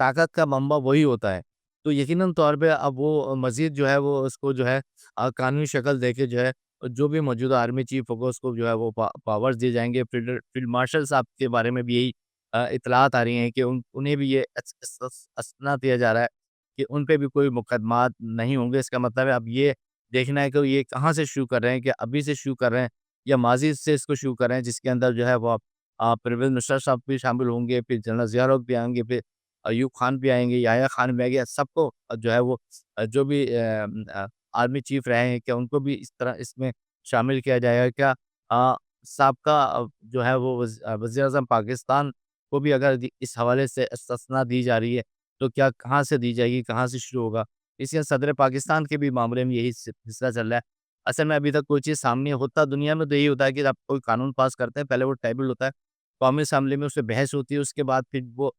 طاقت کا منبع وہی ہوتا ہے، تو یقیناً طور پہ اب وہ مزید جو ہے وہ اس کو جو ہے قانونی شکل دے کے جو ہے جو بھی موجودہ آرمی چیف ہوگا اس کو جو ہے وہ پاورز دیے جائیں گے۔ فیلڈ مارشل صاحب کے بارے میں بھی یہی اطلاعات آ رہی ہیں کہ انہیں بھی یہ اسنا دیا جا رہا ہے کہ ان پہ بھی کوئی مقدمات نہیں ہوں گے۔ اس کا مطلب ہے اب یہ دیکھنا ہے کہ یہ کہاں سے شروع کر رہے ہیں، کہ ابھی سے شروع کر رہے ہیں یا ماضی سے اس کو شروع کر رہے ہیں، جس کے اندر جو ہے وہ پرویز مشرف صاحب بھی شامل ہوں گے، پھر جنرل ضیاء الحق بھی آئیں گے، پھر ایوب خان بھی آئیں گے، یحییٰ خان بھی آئیں گے، سب کو جو ہے وہ جو بھی آرمی چیف رہے ہیں، کیا ان کو بھی اس طرح اس میں شامل کیا جائے گا؟ کیا سابقہ جو ہے وہ وزیر اعظم پاکستان کو بھی اگر اس حوالے سے استثنا دی جا رہی ہے تو کیا کہاں سے دی جائے گی، کہاں سے شروع ہوگا؟ اس لیے صدر پاکستان کے بھی معاملے میں یہی سلسلہ چل رہا ہے۔ اصل میں ابھی تک کوئی چیز سامنے ہوتا دنیا میں تو یہی ہوتا ہے کہ آپ کوئی قانون پاس کرتے ہیں، پہلے وہ ٹیبل ہوتا ہے، قومی اسمبلی میں اس پہ بحث ہوتی ہے، اس کے بعد پھر وہ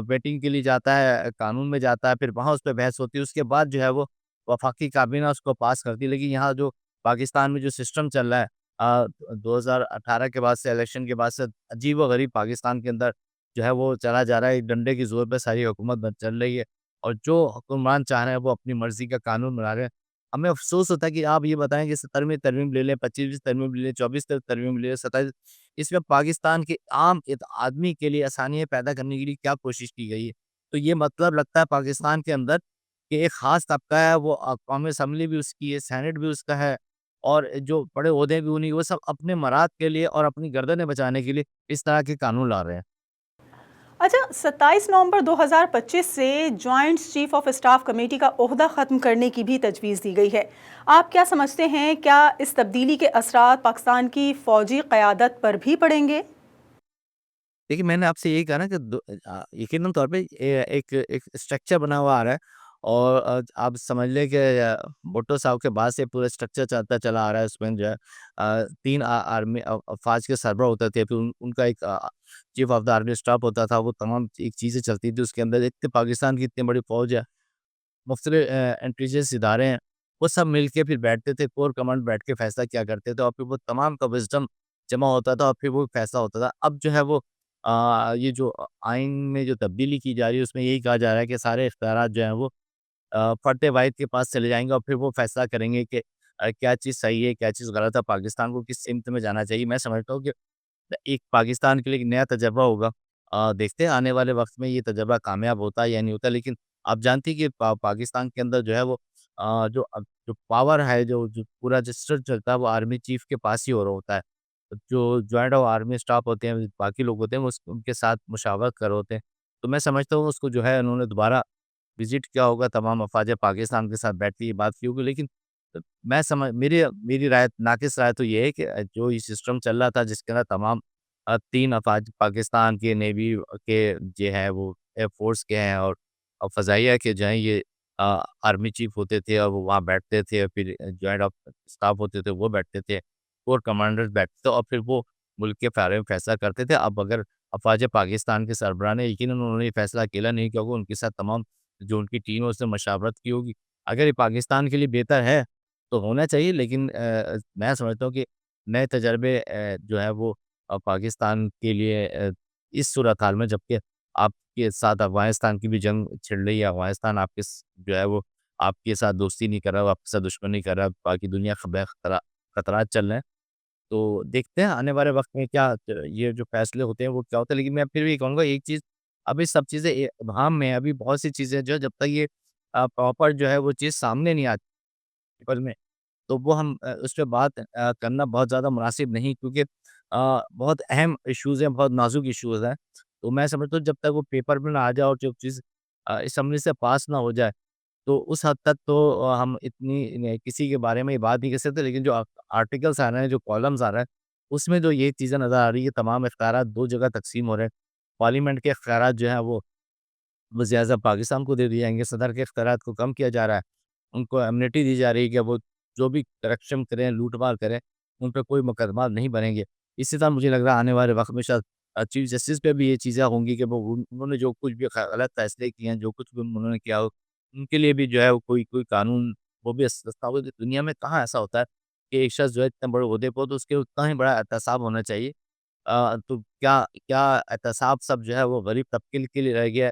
ویٹنگ کے لیے جاتا ہے، قانون میں جاتا ہے، پھر وہاں اس پہ بحث ہوتی ہے، اس کے بعد جو ہے وہ وفاقی کابینہ اس کو پاس کرتی ہے۔ لیکن یہاں جو پاکستان میں جو سسٹم چل رہا ہے 2018 کے بعد سے، الیکشن کے بعد سے عجیب و غریب پاکستان کے اندر جو ہے وہ چلا جا رہا ہے، ایک ڈنڈے کی زور پہ ساری حکومت چل رہی ہے، اور جو حکمران چاہ رہے ہیں وہ اپنی مرضی کا قانون بنا رہے ہیں۔ ہمیں افسوس ہوتا ہے کہ آپ یہ بتائیں کہ 17ویں ترمیم لے لیں، 25ویں ترمیم لے لیں، 24 ترمیم لے لیں، 27، اس میں پاکستان کے عام آدمی کے لیے آسانیاں پیدا کرنے کے لیے کیا کوشش کی گئی ہے؟ تو یہ مطلب لگتا ہے پاکستان کے اندر کہ ایک خاص طبقہ ہے، وہ قومی اسمبلی بھی اس کی ہے، سینٹ بھی اس کا ہے، اور جو بڑے عہدے بھی انہیں، وہ سب اپنے مراد کے لیے اور اپنی گردنیں بچانے کے لیے اس طرح کے قانون لا رہے ہیں۔ اچھا، 27 نومبر 2025 سے joint chief of staff committee کا عہدہ ختم کرنے کی بھی تجویز دی گئی ہے۔ آپ کیا سمجھتے ہیں، کیا اس تبدیلی کے اثرات پاکستان کی فوجی قیادت پر بھی پڑیں گے؟ دیکھیے میں نے آپ سے یہی کہا نا کہ یقیناً طور پہ ایک اسٹرکچر بنا ہوا آ رہا ہے، اور آپ سمجھ لیں کہ بھٹو صاحب کے بعد سے پورا اسٹرکچر چلتا چلا آ رہا ہے۔ اس میں جو ہے 3 آرمی افواج کے سربراہ ہوتے تھے، پھر ان کا ایک chief of the army staff ہوتا تھا، وہ تمام ایک چیزیں چلتی تھی اس کے اندر۔ ایک پاکستان کی اتنی بڑی فوج ہے، مختلف انٹیلیجنس ادارے ہیں، وہ سب مل کے پھر بیٹھتے تھے، کور کمانڈ بیٹھ کے فیصلہ کیا کرتے تھے، اور پھر وہ تمام کا وزڈم جمع ہوتا تھا، اور پھر وہ فیصلہ ہوتا تھا۔ اب جو ہے وہ یہ جو آئین میں جو تبدیلی کی جا رہی ہے، اس میں یہی کہا جا رہا ہے کہ سارے اختیارات جو ہیں وہ فرد واحد کے پاس چلے جائیں گے، اور پھر وہ فیصلہ کریں گے کہ کیا چیز صحیح ہے، کیا چیز غلط ہے، پاکستان کو کس سمت میں جانا چاہیے۔ میں سمجھتا ہوں کہ ایک پاکستان کے لیے ایک نیا تجربہ ہوگا۔ دیکھتے ہیں آنے والے وقت میں یہ تجربہ کامیاب ہوتا ہے یا نہیں ہوتا، لیکن آپ جانتی کہ پاکستان کے اندر جو ہے وہ جو پاور ہے، جو پورا سسٹم چلتا ہے، وہ آرمی چیف کے پاس ہی ہو رہا ہوتا ہے۔ جو جوائنٹ آف آرمی اسٹاف ہوتے ہیں، باقی لوگ ہوتے ہیں، وہ ان کے ساتھ مشاورت کر رہے ہوتے ہیں۔ تو میں سمجھتا ہوں اس کو جو ہے انہوں نے دوبارہ وزٹ کیا ہوگا، تمام افواج پاکستان کے ساتھ بیٹھ کے یہ بات کی ہوگی، لیکن میری رائے، ناقص رائے تو یہ ہے کہ جو یہ سسٹم چل رہا تھا جس کے اندر تمام 3 افواج پاکستان کے، نیوی کے جو ہے وہ ایئر فورس کے ہیں، اور فضائیہ کے جو ہیں یہ آرمی چیف ہوتے تھے، اور وہ وہاں بیٹھتے تھے، اور پھر جوائنٹ آف اسٹاف ہوتے تھے وہ بیٹھتے تھے، کور کمانڈر بیٹھتے تھے، اور پھر وہ ملک کے بارے میں فیصلہ کرتے تھے۔ اب اگر افواج پاکستان کے سربراہ نے، یقیناً انہوں نے یہ فیصلہ اکیلا نہیں کیا ہوگا، ان کے ساتھ تمام جو ان کی ٹیم ہے اس نے مشاورت کی ہوگی۔ اگر یہ پاکستان کے لیے بہتر ہے تو ہونا چاہیے، لیکن میں سمجھتا ہوں کہ نئے تجربے جو ہے وہ پاکستان کے لیے اس صورتحال میں، جبکہ آپ کے ساتھ افغانستان کی بھی جنگ چھڑ رہی ہے، افغانستان آپ کے جو ہے وہ آپ کے ساتھ دوستی نہیں کر رہا، وہ آپ کے ساتھ دشمنی کر رہا، باقی دنیا خطرات چل رہے ہیں۔ تو دیکھتے ہیں آنے والے وقت میں کیا یہ جو فیصلے ہوتے ہیں وہ کیا ہوتا ہے، لیکن میں پھر بھی کہوں گا ایک چیز، ابھی سب چیزیں ابہام میں ہیں، ابھی بہت سی چیزیں جو ہے جب تک یہ پراپر جو ہے وہ چیز سامنے نہیں آتی عمل میں، تو وہ ہم اس پہ بات کرنا بہت زیادہ مناسب نہیں، کیونکہ بہت اہم ایشوز ہیں، بہت نازک ایشوز ہیں۔ تو میں سمجھتا ہوں جب تک وہ پیپر میں نہ آ جائے اور جو چیز اسمبلی سے پاس نہ ہو جائے، تو اس حد تک تو ہم اتنی کسی کے بارے میں یہ بات نہیں کر سکتے، لیکن جو آرٹیکلس آ رہے ہیں، جو کالمز آ رہے ہیں، اس میں جو یہ چیزیں نظر آ رہی ہے، تمام اختیارات 2 جگہ تقسیم ہو رہے ہیں۔ پارلیمنٹ کے اختیارات جو ہیں وہ وزیر اعظم پاکستان کو دے دیے جائیں گے، صدر کے اختیارات کو کم کیا جا رہا ہے، ان کو امنیٹی دی جا رہی ہے کہ وہ جو بھی کرپشن کریں، لوٹ مار کریں، ان پہ کوئی مقدمات نہیں بنیں گے۔ اسی طرح مجھے لگ رہا ہے آنے والے وقت میں شاید چیف جسٹس پہ بھی یہ چیزیں ہوں گی کہ وہ انہوں نے جو کچھ بھی غلط فیصلے کیے ہیں، جو کچھ بھی انہوں نے کیا ہو، ان کے لیے بھی جو ہے وہ کوئی قانون وہ بھی دستاویز، دنیا میں کہاں ایسا ہوتا ہے کہ ایک شخص جو ہے اتنے بڑے عہدے پہ ہو تو اس کے اتنا ہی بڑا احتساب ہونا چاہیے۔ تو کیا احتساب سب جو ہے وہ غریب طبقے کے لیے رہ گیا ہے،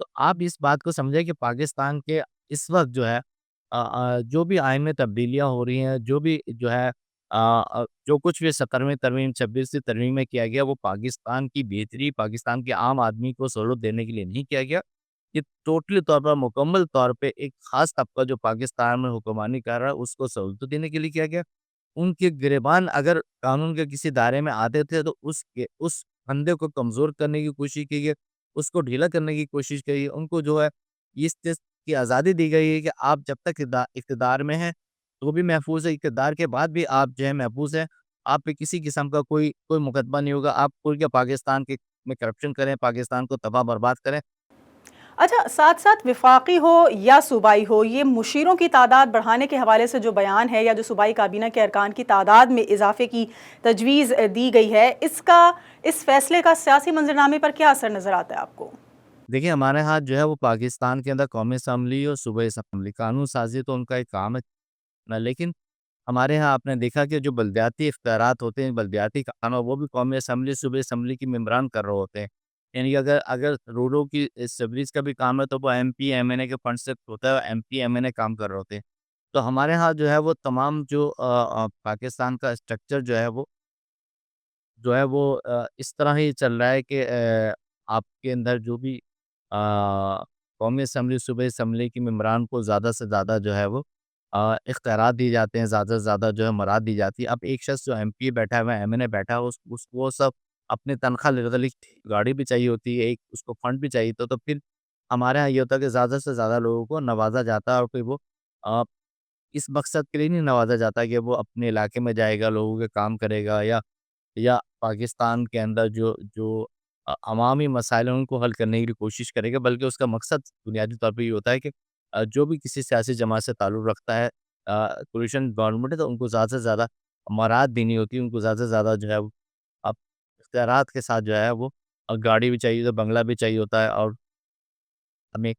تو آپ اس بات کو سمجھیں کہ پاکستان کے اس وقت جو ہے جو بھی آئین میں تبدیلیاں ہو رہی ہیں، جو بھی جو ہے جو کچھ بھی 17ویں ترمیم 26ویں ترمیم میں کیا گیا، وہ پاکستان کی بہتری، پاکستان کے عام آدمی کو سہولت دینے کے لیے نہیں کیا گیا۔ یہ ٹوٹلی طور پر مکمل طور پہ ایک خاص طبقہ جو پاکستان میں حکمرانی کر رہا ہے اس کو سہولت دینے کے لیے کیا گیا۔ ان کے گریبان اگر قانون کے کسی دائرے میں آتے تھے تو اس بندے کو کمزور کرنے کی کوشش کی گئی، اس کو ڈھیلا کرنے کی کوشش کی گئی۔ ان کو جو ہے اس چیز کی آزادی دی گئی ہے کہ آپ جب تک اقتدار میں ہیں تو بھی محفوظ ہے، اقتدار کے بعد بھی آپ جو ہے محفوظ ہیں، آپ پہ کسی قسم کا کوئی مقدمہ نہیں ہوگا، آپ کھل کے پاکستان کے میں کرپشن کریں، پاکستان کو تباہ برباد کریں۔ اچھا، ساتھ ساتھ وفاقی ہو یا صوبائی ہو، یہ مشیروں کی تعداد بڑھانے کے حوالے سے جو بیان ہے یا جو صوبائی کابینہ کے ارکان کی تعداد میں اضافے کی تجویز دی گئی ہے، اس فیصلے کا سیاسی منظرنامے پر کیا اثر نظر آتا ہے آپ کو؟ دیکھیں ہمارے ہاں جو ہے وہ پاکستان کے اندر قومی اسمبلی اور صوبائی اسمبلی قانون سازی تو ان کا ایک کام ہے لیکن ہمارے ہاں آپ نے دیکھا کہ جو بلدیاتی اختیارات ہوتے ہیں، بلدیاتی کام ہے، وہ بھی قومی اسمبلی صوبائی اسمبلی کی ممبران کر رہے ہوتے ہیں۔ یعنی کہ اگر روڈوں کی اسٹیبلش کا بھی کام ہے تو وہ ایم پی ایم این اے کے فنڈ سے ہوتا ہے، ایم پی ایم این اے کام کر رہے ہوتے ہیں۔ تو ہمارے ہاں جو ہے وہ تمام جو پاکستان کا اسٹرکچر جو ہے وہ اس طرح ہی چل رہا ہے کہ آپ کے اندر جو بھی قومی اسمبلی صوبائی اسمبلی کی ممبران کو زیادہ سے زیادہ جو ہے وہ اختیارات دی جاتے ہیں، زیادہ سے زیادہ جو ہے مراد دی جاتی ہے۔ اب ایک شخص جو ایم پی بیٹھا ہوا ہے، ایم این اے بیٹھا ہوا ہے، وہ سب اپنے تنخواہ لے گاڑی بھی چاہیے ہوتی ہے، ایک اس کو فنڈ بھی چاہیے تو پھر ہمارے یہاں یہ ہوتا ہے کہ زیادہ سے زیادہ لوگوں کو نوازا جاتا ہے، اور پھر وہ آ، اس مقصد کے لیے نہیں نوازا جاتا کہ وہ اپنے علاقے میں جائے گا، لوگوں کے کام کرے گا، یا پاکستان کے اندر جو جو عوامی مسائل ہیں ان کو حل کرنے کی کوشش کرے گا، بلکہ اس کا مقصد بنیادی طور پہ یہ ہوتا ہے کہ جو بھی کسی سیاسی جماعت سے تعلق رکھتا ہے، کولیشن گورنمنٹ ہے، تو ان کو زیادہ سے زیادہ امارات دینی ہوتی ہے، ان کو زیادہ سے زیادہ جو ہے وہ اب اختیارات کے ساتھ جو ہے وہ گاڑی بھی چاہیے، تو بنگلہ بھی چاہیے ہوتا ہے، اور ہمیں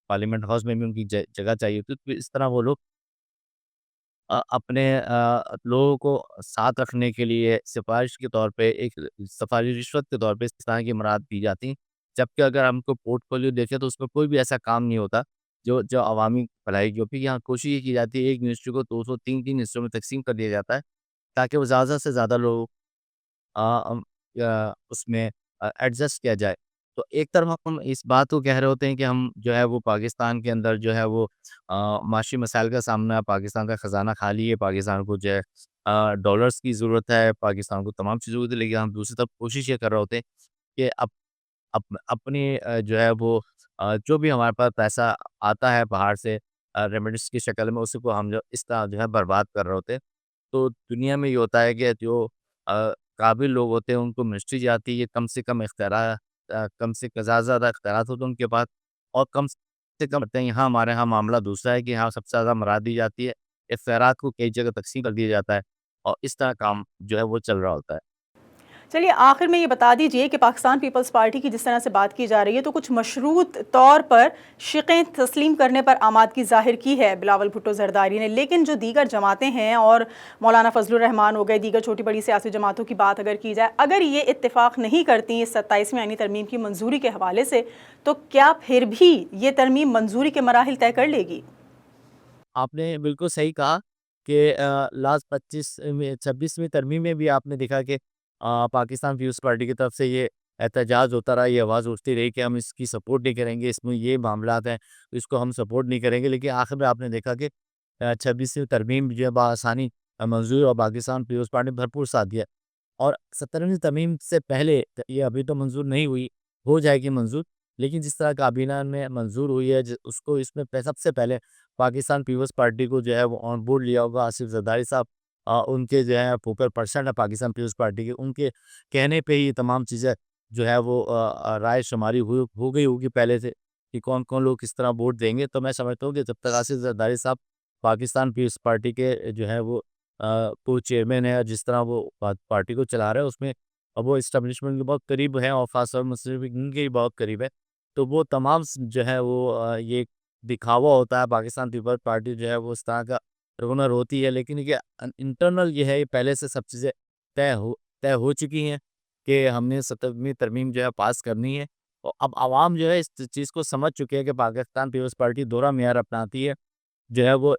پارلیمنٹ ہاؤس میں بھی ان کی جگہ چاہیے ہوتی ہے۔ تو اس طرح وہ لوگ اپنے لوگوں کو ساتھ رکھنے کے لیے سفارش کے طور پہ ایک سفارشی رشوت کے طور پہ اس طرح کی مراد دی جاتی ہیں، جبکہ اگر ہم کو پورٹ فولیو دیکھیں تو اس میں کوئی بھی ایسا کام نہیں ہوتا جو عوامی بھلائی کی ہوتی ہے۔ یہاں کوشش یہ کی جاتی ہے ایک یونیورسٹی کو 203 حصوں میں تقسیم کر دیا جاتا ہے تاکہ وہ زیادہ سے زیادہ لوگ اس میں ایڈجسٹ کیا جائے۔ تو ایک طرف ہم اس بات کو کہہ رہے ہوتے ہیں کہ ہم جو ہے وہ پاکستان کے اندر جو ہے وہ معاشی مسائل کا سامنا ہے، پاکستان کا خزانہ خالی ہے، پاکستان کو جو ہے ڈالرز کی ضرورت ہے، پاکستان کو تمام چیزوں کی ضرورت ہے، لیکن ہم دوسری طرف کوشش یہ کر رہے ہوتے ہیں کہ اپنی جو ہے وہ جو بھی ہمارے پاس پیسہ آتا ہے باہر سے ریمیڈیز کی شکل میں، اسی کو ہم جو اس طرح جو ہے برباد کر رہے ہوتے ہیں۔ تو دنیا میں یہ ہوتا ہے کہ جو قابل لوگ ہوتے ہیں ان کو منسٹری جاتی ہے، کم سے کم اختیارات کم سے زیادہ زیادہ اختیارات ہوتے ہیں ان کے پاس، اور کم سے کم ہوتے ہیں۔ یہاں ہمارے یہاں معاملہ دوسرا ہے کہ یہاں سب سے زیادہ مراد دی جاتی ہے، اختیارات کو کئی جگہ تقسیم کر دیا جاتا ہے، اور اس طرح کام جو ہے وہ چل رہا ہوتا ہے۔ چلیے آخر میں یہ بتا دیجئے کہ پاکستان پیپلز پارٹی کی جس طرح سے بات کی جا رہی ہے تو کچھ مشروط طور پر شقیں تسلیم کرنے پر آمادگی ظاہر کی ہے بلاول بھٹو زرداری نے، لیکن جو دیگر جماعتیں ہیں اور مولانا فضل الرحمان ہو گئے، دیگر چھوٹی بڑی سیاسی جماعتوں کی بات اگر کی جائے، اگر یہ اتفاق نہیں کرتی اس 27ویں آئینی ترمیم کی منظوری کے حوالے سے، تو کیا پھر بھی یہ ترمیم منظوری کے مراحل طے کر لے گی؟ آپ نے بالکل صحیح کہا کہ لاسٹ 26ویں ترمیم میں بھی آپ نے دیکھا کہ پاکستان پیپلز پارٹی کی طرف سے یہ احتجاج ہوتا رہا، یہ آواز اٹھتی رہی کہ ہم اس کی سپورٹ نہیں کریں گے، اس میں یہ معاملات ہیں، اس کو ہم سپورٹ نہیں کریں گے، لیکن آخر میں آپ نے دیکھا کہ 26ویں ترمیم جو ہے بآسانی منظور، اور پاکستان پیپلز پارٹی نے بھرپور ساتھ دیا، اور 17ویں ترمیم سے پہلے یہ ابھی تو منظور نہیں ہوئی، ہو جائے گی منظور، لیکن جس طرح کابینہ میں منظور ہوئی ہے اس کو اس میں سب سے پہلے پاکستان پیپلز پارٹی کو جو ہے وہ آن بورڈ لیا ہوگا آصف زرداری صاحب، ان کے جو ہے پوپر پرسن ہے پاکستان پیپلز پارٹی کے، ان کے کہنے پہ ہی تمام چیزیں جو ہے وہ رائے شماری ہو گئی ہوگی پہلے سے کہ کون کون لوگ کس طرح ووٹ دیں گے۔ تو میں سمجھتا ہوں کہ جب تک آصف زرداری صاحب پاکستان پیپلز پارٹی کے جو ہے وہ کو چیئرمین ہے، جس طرح وہ پارٹی کو چلا رہے ہیں، اس میں اب وہ اسٹیبلشمنٹ کے بہت قریب ہیں، اور خاص طور مسلم کے بہت قریب ہے، تو وہ تمام جو ہے وہ یہ دکھاوا ہوتا ہے، پاکستان پیپلز پارٹی جو ہے وہ اس طرح کا رونر ہوتی ہے، لیکن یہ انٹرنل یہ ہے، یہ پہلے سے سب چیزیں طے ہو چکی ہیں کہ ہم نے 17ویں ترمیم جو ہے پاس کرنی ہے، اب عوام جو ہے اس چیز کو سمجھ چکے ہیں کہ پاکستان پیپلز پارٹی دوہرا معیار اپناتی ہے، جو ہے وہ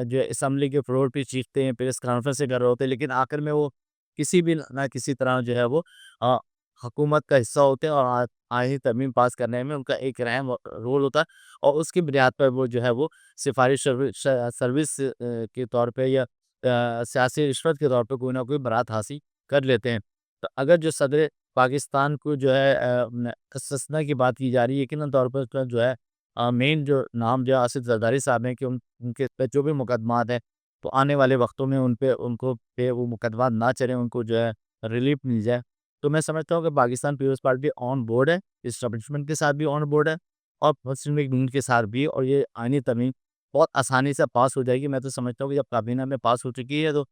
جو ہے اسمبلی کے فلور پہ چیختے ہیں، پریس کانفرنس کر رہے ہوتے ہیں، لیکن آخر میں وہ کسی بھی نہ کسی طرح جو ہے وہ آ، حکومت کا حصہ ہوتے ہیں، اور آئینی ترمیم پاس کرنے میں ان کا ایک اہم رول ہوتا ہے، اور اس کی بنیاد پر وہ جو ہے وہ سفارش سروس کے طور پہ یا سیاسی رشوت کے طور پہ کوئی نہ کوئی برات حاصل کر لیتے ہیں۔ تو اگر جو صدر پاکستان کو جو ہے استثنا کی بات کی جا رہی ہے، یقیناً طور پر اس کا جو ہے مین جو نام جو ہے آصف زرداری صاحب ہیں، کہ ان کے پہ جو بھی مقدمات ہیں تو آنے والے وقتوں میں ان کو پہ وہ مقدمات نہ چلیں، ان کو جو ہے ریلیف مل جائے۔ تو میں سمجھتا ہوں کہ پاکستان پیپلز پارٹی آن بورڈ ہے، اسٹیبلشمنٹ کے ساتھ بھی آن بورڈ ہے، اور مسلم لیگ نون کے ساتھ بھی، اور یہ آئینی ترمیم بہت آسانی سے پاس ہو جائے گی۔ میں تو سمجھتا ہوں کہ جب کابینہ میں پاس ہو چکی ہے تو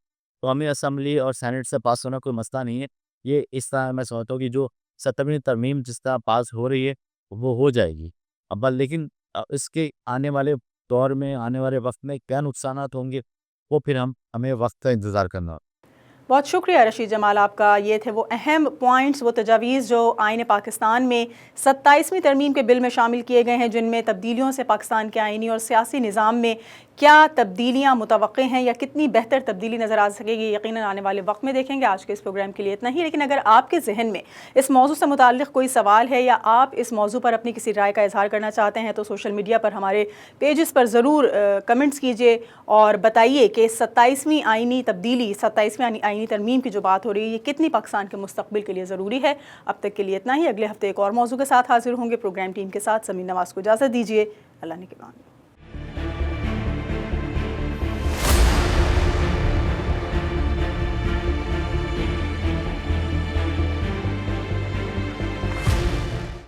قومی اسمبلی اور سینٹ سے پاس ہونا کوئی مسئلہ نہیں ہے۔ یہ اس طرح میں سمجھتا ہوں کہ جو 70ویں ترمیم جس طرح پاس ہو رہی ہے وہ ہو جائے گی۔ اب لیکن اس کے آنے والے دور میں، آنے والے وقت میں کیا نقصانات ہوں گے، وہ پھر ہمیں وقت کا انتظار کرنا ہوگا۔ بہت شکریہ رشید جمال آپ کا۔ یہ تھے وہ اہم پوائنٹس، وہ تجاویز جو آئین پاکستان میں 27ویں ترمیم کے بل میں شامل کیے گئے ہیں، جن میں تبدیلیوں سے پاکستان کے آئینی اور سیاسی نظام میں کیا تبدیلیاں متوقع ہیں یا کتنی بہتر تبدیلی نظر آ سکے گی، یقیناً آنے والے وقت میں دیکھیں گے۔ آج کے اس پروگرام کے لیے اتنا ہی، لیکن اگر آپ کے ذہن میں اس موضوع سے متعلق کوئی سوال ہے یا آپ اس موضوع پر اپنی کسی رائے کا اظہار کرنا چاہتے ہیں تو سوشل میڈیا پر ہمارے پیجز پر ضرور کمنٹس کیجیے اور بتائیے کہ 27ویں آئینی تبدیلی، 27ویں آئینی ترمیم کی جو بات ہو رہی ہے یہ کتنی پاکستان کے مستقبل کے لیے ضروری ہے۔ اب تک کے لیے اتنا ہی، اگلے ہفتے ایک اور موضوع کے ساتھ حاضر ہوں گے۔ پروگرام ٹیم کے ساتھ سمین نواز کو اجازت دیجیے۔ اللہ نگہبان۔